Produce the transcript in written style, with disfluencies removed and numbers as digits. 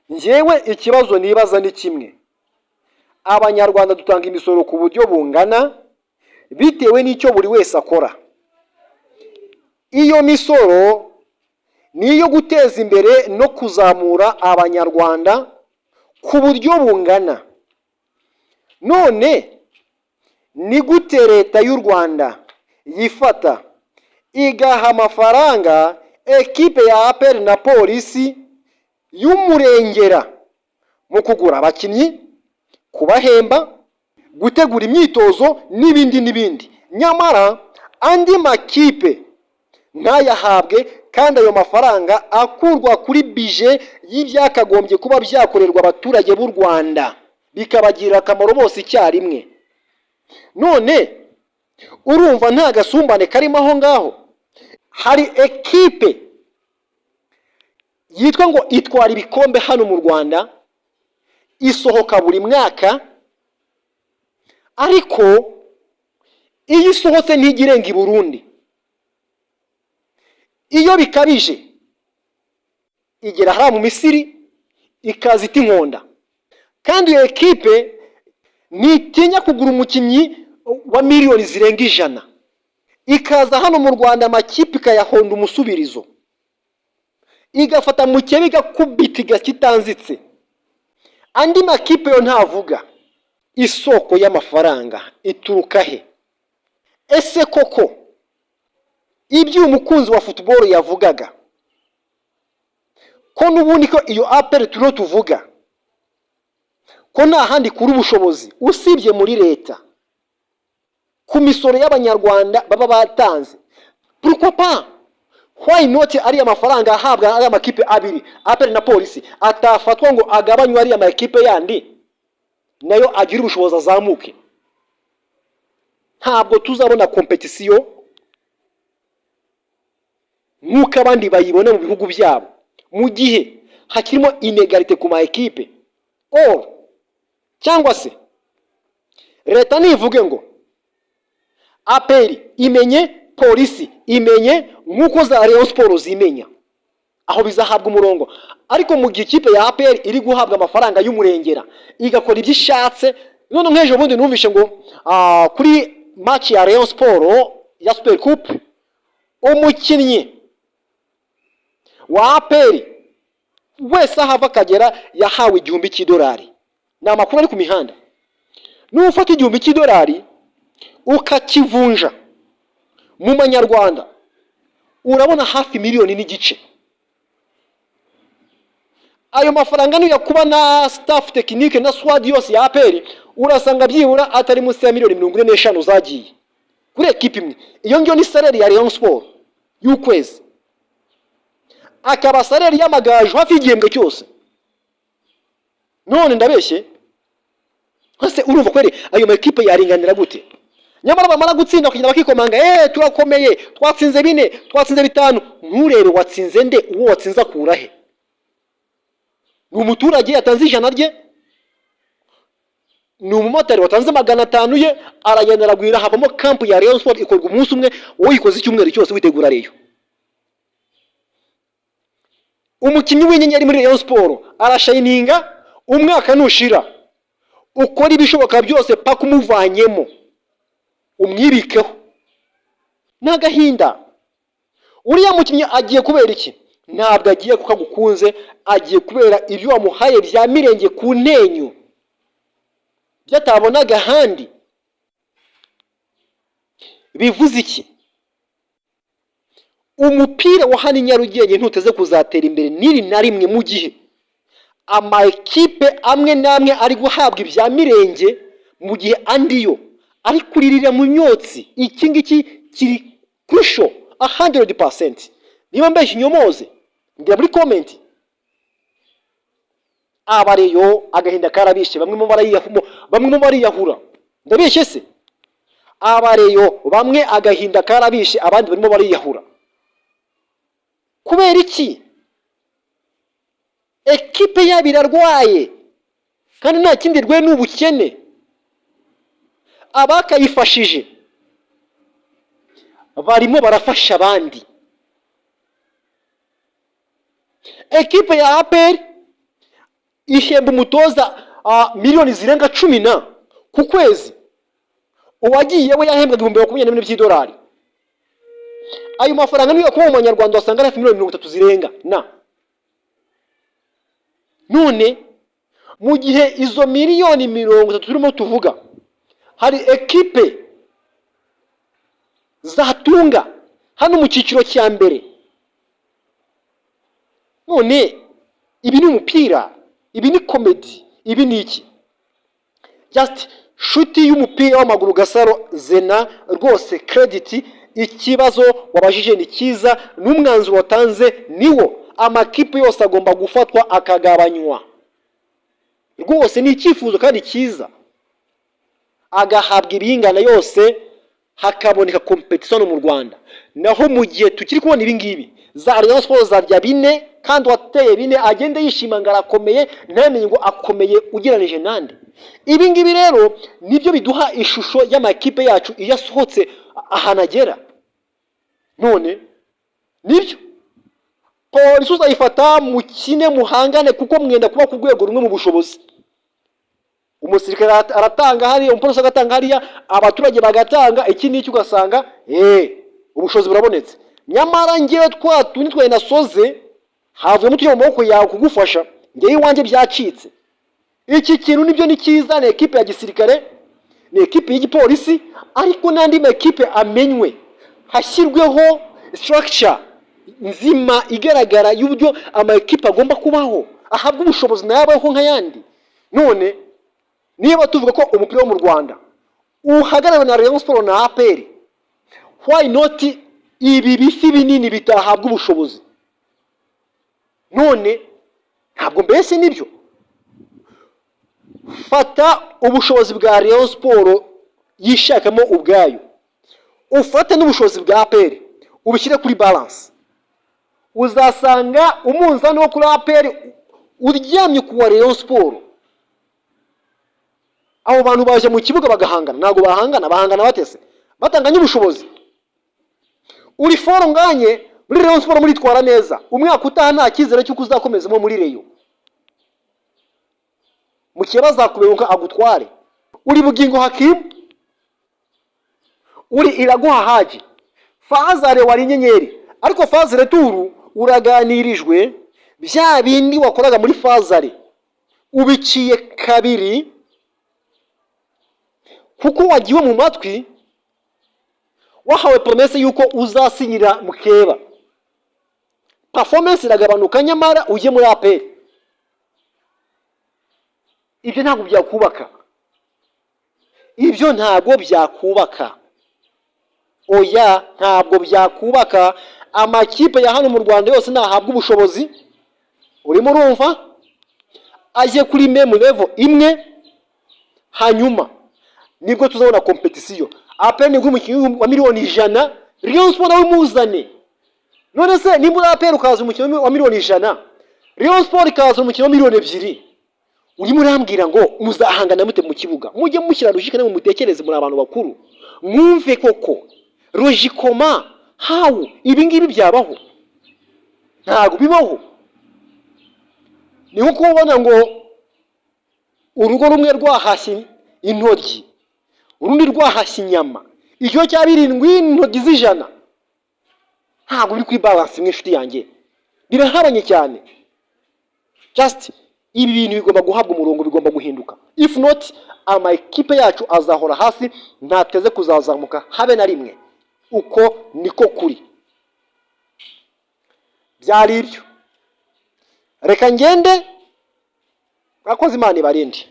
njyewe ikibazo nibaza ni kimwe, abanyarwanda dutanga imisoro ku buryo bungana bitewe n'icyo buri wese akora. Iyo misoro ni iyo guteza imbere no kuzamura abanyarwanda ku buryo bungana. None ni gute leta y'u Rwanda yifata igaha amafaranga ekipe ya APR na polisi y'umurengera mu kugura abakinnyi, kubahemba, gutegura imyitozo n'ibindi, nyamara andi makipe ntayahabwe, kandi ayo mafaranga akurwa kuri bije y'ibyakagombye kuba byakorerwa abaturage b'u Rwanda bikabagirira akamaro bose icyarimwe. None urumva nta gasumbane karimo aho ngaho? Hari ekipe yitwa ngo itwara ibikombe hano mu Rwanda, isohoka buri mwaka, ariko iyo isohotse ntigirenga i Burundi. Iyo bikabije igera hariya mu Misiri ikaza ita inkonda, kandi iyo ekipe ntitinya kugura umukinnyi wa miliyoni zirenga 100, ikaza hano mu Rwanda amakipe ikayahonda umusubirizo, igafata mu kebe igakubita igakitanzitse. Andi makipe yo ntavuga. Isoko y'amafaranga ituruka he? Ese koko ibyo umukunzi wa football yavugaga ko n'ubundi ko iyo APR turo tuvuga ko nta handi kuri ubushobozi usibye muri leta ku misoro y'abanyarwanda baba batanze? Pourquoi pas? Why not ari amafaranga ahabwa ari amakipe abiri, APR na polisi, atafatwa ngo agabanywe ari amakipe yandi nayo agira ubushobozi azamuke? Ntabwo tuzabona competition nk'uko abandi bayibona mu bihugu byabo, mu gihe hakirimo inegalite ku ma ekipe. Cyangwa se leta nivuge ngo APR imenye, polisi imenye, nk'uko za Rayon Sports zimenya, aho bizahabwa umurongo. Ariko mu gihe ikipe ya APR iri guhabwa amafaranga y'umurengera igakora ibyo ishatse, none nk'ejo bundi numvishe ngo kuri match ya Rayon Sports ya Super Coupe umukinnyi wa APR wese ahava akagera yahawe $1,000. Ni amakuru ari ku mihanda. Nufata $1,000 ukakivunja mu manyarwanda urabona hafi miliyoni n'igice. Ayo mafaranga niyo yakuba na staff technique na squad yose ya APR, urasanga byibura atari munsi ya miliyoni 45 zagiye kuri ekipe imwe. Iyo ngiyo ni salary ya Rayon Sports y'ukwezi, akaba salary y'amagaju hafi igihembwe cyose. None ndabeshye? Hase urumva kweri ayo makipe yaringanira gute? Nyamara bamara gutsinda kugenda bakikomanga, turakomeye, twatsinze 4, twatsinze 5. Nturebe watsinze nde, uwo watsinze akura he? Ni umuturage yatanze 100 rye, ni umumotari watanze 500 ye, aragenda aragwira havamo camp ya Rayon Sports ikorwa umunsi umwe, wowe ikoze icyumweru cyose witegura Rayon. Umukinnyi w'inyenyeri muri Rayon Sports arashininga, umwaka nushira ukora ibishoboka byose paka umuvanyemo umwibikeho. Nagahinda uriya mukinnyi agiye kubera iki? Ntabwo agiye kuko agukunze, agiye kubera ibyo wamuhaye bya mirenge ku ntenyo byatabonaga handi. Bivuze iki? Umupira wa hano Nyarugenge ntuteze kuzatera imbere niri na rimwe mu gihe ama ekipe amwe namwe ari guhabwa ibya mirenge, mu gihe andiyo ari kuririra mu myotsi. Iki ngiki kiri crucial 100%. Niba mbeshye nyomoze ngira muri comment. Abareyo agahinda karabishe, bamwe mu bariyahura. Ndabeshye se? Abareyo bamwe agahinda karabishe, abandi barimo bariyahura. Kubera iki? Ekipe yabirarwaye kandi nta kindi rwe n'ubukene. Abakayifashije barimo barafasha abandi. Ekipe ya APR ihemba umutoza miliyoni zirenga 10 ku kwezi. Uwagiye we yahembwaga 24,000 by'idolari. Ayo mafaranga niyo kuba mu Manyarwanda wasanga hafi miliyoni 30 zirenga na none mu gihe izo miliyoni 30 turimo tuvuga hari ekipe zatunga hano mu cyiciro cya mbere. None ibi ni umupira, ibi ni comedy, ibi ni iki? Just shuti y'umupira w'amaguru Gasaro Zena rwose credit. Ikibazo wabajije ni cyiza, n'umwanzuro watanze niwo. Amakipe yose agomba gufatwa akagabanywa. Rwose ni icyifuzo kandi cyiza, agahabwa ibingana yose, hakaboneka competition mu Rwanda. Naho mu gihe tukiri kubona ibi ngibi za Rayon Sports zarya 4 kandi wateye 4 agende yishima ngarakomeye, ntamenye ngo akomeye ugeranije nande. Ibi ngibi rero nibyo biduha ishusho y'amakipe yacu iyo asohotse ahanagera. None nibyo polisi uzayifata mukine muhangane kuko mwenda kuba ku rwego rumwe mu bushobozi. Umusirikare aratanga hariya, umupolisi agatanga hariya, abaturage bagatanga iki n'iki, ugasanga ubushobozi burabonetse. Nyamara ngewe twatundi twaye nasoze havuye mutuye mu maboko yawe kugufasha, ngewe iwanjye byacitse. Iki kintu nibyo ni cyiza, ni ekipe ya gisirikare, ni ekipe y'igipolisi, ariko n'andi makipe amenywe, hashyirweho structure nzima igaragara y'uburyo amakipe agomba kubaho, ahabwa ubushobozi nayabaho nk'ayandi. None niba tuvuga ko umupira wo mu Rwanda uhagarariwe na Rayon Sports na APR, why not ibi bifi binini bitahabwa ubushobozi? None ntabwo mbese nibyo? Fata ubushobozi bwa Rayon Sports yishakamo ubwayo, ufate n'ubushobozi bwa APR ubishyire kuri balance, uzasanga umunzani wo kuri APR uryamye ku wa Rayon Sports. Abo bantu baje mu kibuga bagahangana, ntago bahangana batese batanganye ubushobozi. Uri foro nganye muri Rayon Sports muri twara neza, umwaka utaha nta kizere cyo kuzakomezamo muri Rayon. Mu kibaza kubenga agutware, uri Bugingo Hakim, uri Iraguha Haji, Fazare wari inyenyeri, ariko Fazare turu uraganirijwe bya bindi wakoraga muri Fazare ubiciye kabiri kuko wagiwe mu matwi, wahawe promesse yuko uzasinyira mukeba. Performance iragabanuka nyamara uje muri APR. Ibyo ntabwo byakubaka, ibyo ntabwo byakubaka, oya ntabwo byakubaka. Amakipe ya hano mu Rwanda yose nahabwa ubushobozi, urimo urumva, aje kuri meme level imwe, hanyuma nibwo tuzabona competition. APR ni umukinnyi wa miliyoni 100, Rayon Sports nawe muzane. None se nimba APR ukaza umukinnyi wa miliyoni 100, Rayon Sports ikaza umukinnyi wa miliyoni 2, urimo urambwira ngo muzahangana mute mu kibuga? Mujye mushyira logique ne mutekereze muri abantu bakuru, mwumve koko logicoma how ibi ngibi byabaho? Ntago bibaho. Ni nko kubona ngo urugo rumwe rwahashye intoryi, urundi rwahashye inyama, icyo cya 7 intoryi z'100. Ntago biri kuri balance imwe inshuti yanjye, birahabanye cyane. Just ibi bintu bigomba guhabwa umurongo, bigomba guhinduka. If not, amakipe yacu azahora hasi, ntateze kuzazamuka habe na rimwe. Uko niko kuri. Byari ibyo, reka ngende, akoze Imana ibarinde.